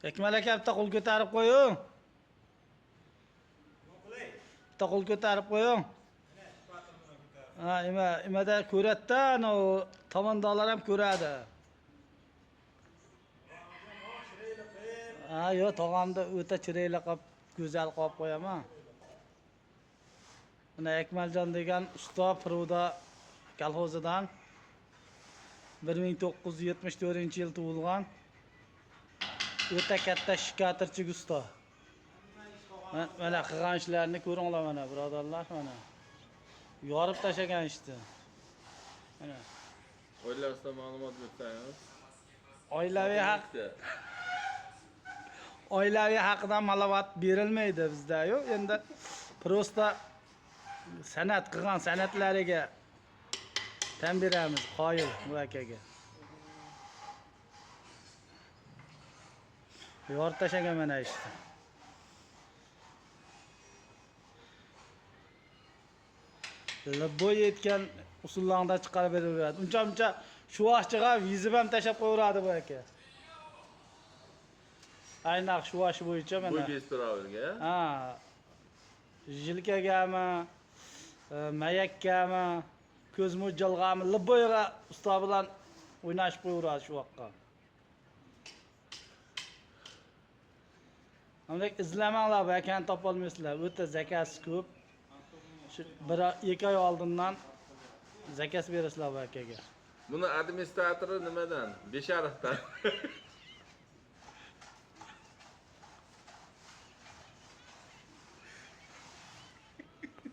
Ekmal aka bitta qo'l ko'tarib qo'ying. Bitta qo'l ko'tarib qo'ying. Ha, nimada ko'radi-da, ana tomondagilar ham ko'radi. Ha, yo'q, tog'amda o'ta chiroyli qilib, go'zal qilib qo'yaman. Mana Akmaljon degan usto Piruda kolxozidan 1974-yil tug'ilgan. O'ta katta shikatirchi usto. Mana qilgan ishlarini ko'ringlar mana, birodarlar, mana. Yorib tashagan ishni. Mana. Oilasida ma'lumot bersangiz. Oilaviy haqidan ma'lumot berilmaydi bizda-yu. Endi prosta san'at qilgan san'atlariga tan beramiz, qoyil bu akaga. Yorib tashagan mana ishni. Labboy etgan usullardan chiqarib beraveradi. Uncha shu vaqtga vizib ham tashab qo'yaradi bu aka. Aynan shu vaqt bo'yicha mana. Bu bespravlga. Ha. Jilkagami, mayakkami, ko'z mo'ljalgami, labboyga usto bilan o'ynashib qo'yaradi shu vaqtga. Ammo izlamanglar, bu akani topolmaysizlar. O'ta zakasi ko'p. Shu 1-2 oy oldindan zakas berasizlar bu akaga. Buni administratori nimadan? Besharifdan.